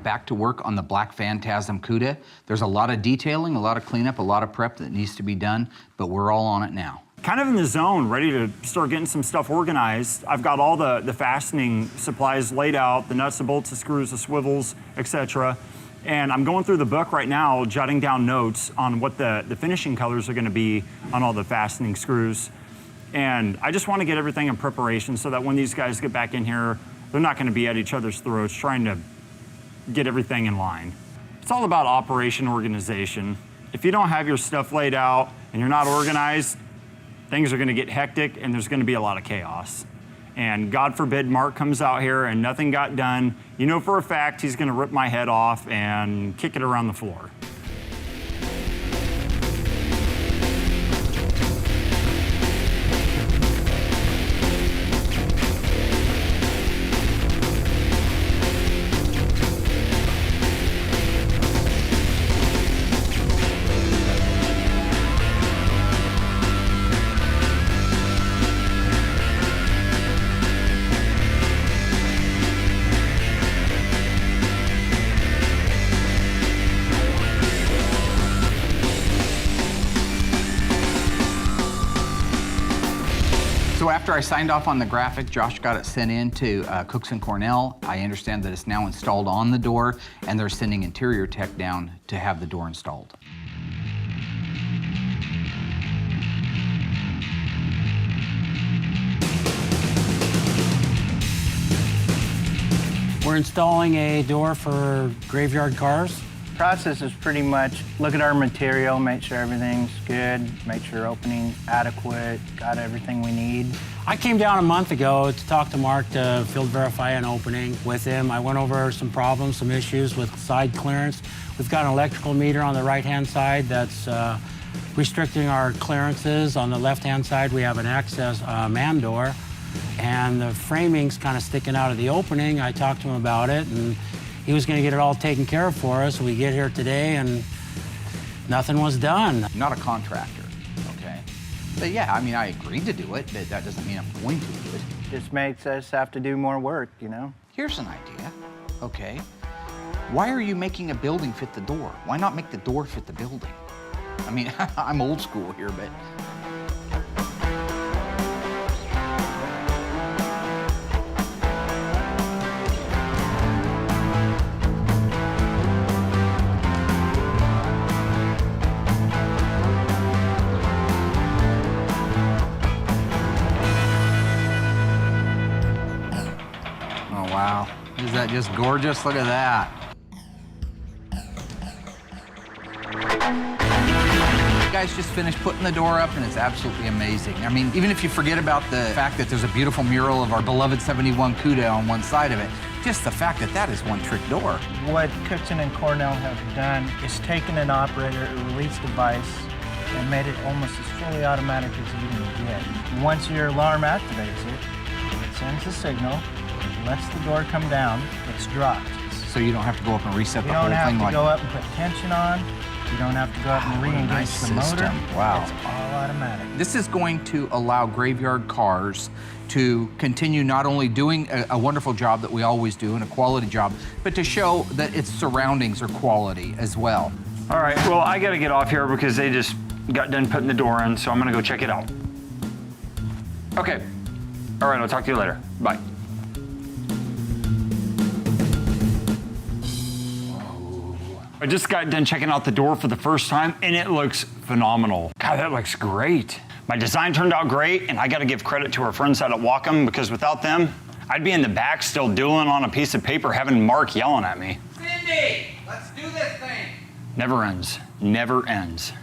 Back to work on the Black Phantasm CUDA. There's a lot of detailing, a lot of cleanup, a lot of prep that needs to be done, but we're all on it now. Kind of in the zone, ready to start getting some stuff organized. I've got all the fastening supplies laid out, the nuts, the bolts, the screws, the swivels, etc. And I'm going through the book right now, jotting down notes on what the finishing colors are gonna be on all the fastening screws. And I just wanna get everything in preparation so that when these guys get back in here, they're not gonna be at each other's throats trying to get everything in line. It's all about operation organization. If you don't have your stuff laid out and you're not organized, things are gonna get hectic and there's gonna be a lot of chaos. And God forbid Mark comes out here and nothing got done. You know for a fact he's gonna rip my head off and kick it around the floor. So after I signed off on the graphic, Josh got it sent in to Cooks & Cornell. I understand that it's now installed on the door, and they're sending interior tech down to have the door installed. We're installing a door for graveyard cars. Process is pretty much look at our material, make sure everything's good, make sure opening's adequate, got everything we need. I came down a month ago to talk to Mark to field verify an opening with him. I went over some problems, some issues with side clearance. We've got an electrical meter on the right-hand side that's restricting our clearances. On the left-hand side, we have an access man door, and the framing's kind of sticking out of the opening. I talked to him about it, and he was going to get it all taken care of for us. We get here today, and nothing was done. I'm not a contractor, okay? But yeah, I mean, I agreed to do it, but that doesn't mean I'm going to do it. Just makes us have to do more work, you know? Here's an idea, okay? Why are you making a building fit the door? Why not make the door fit the building? I mean, I'm old school here, but wow. Is that just gorgeous? Look at that. You guys just finished putting the door up, and it's absolutely amazing. I mean, even if you forget about the fact that there's a beautiful mural of our beloved 71 CUDA on one side of it, just the fact that that is one-trick door. What Cooks & Cornell have done is taken an operator, a release device, and made it almost as fully automatic as you can get. Once your alarm activates it sends a signal, lets the door come down, it's dropped. So you don't have to go up and reset the whole thing like... You don't have to go up and put tension on. You don't have to go up and re-engage the motor. Wow. It's all automatic. This is going to allow graveyard cars to continue not only doing a wonderful job that we always do and a quality job, but to show that its surroundings are quality as well. All right, well, I gotta get off here because they just got done putting the door in, so I'm gonna go check it out. Okay. All right, I'll talk to you later. Bye. I just got done checking out the door for the first time, and it looks phenomenal. God, that looks great. My design turned out great, and I gotta give credit to our friends out at Wacom, because without them, I'd be in the back still doodling on a piece of paper having Mark yelling at me. Cindy, let's do this thing. Never ends, never ends.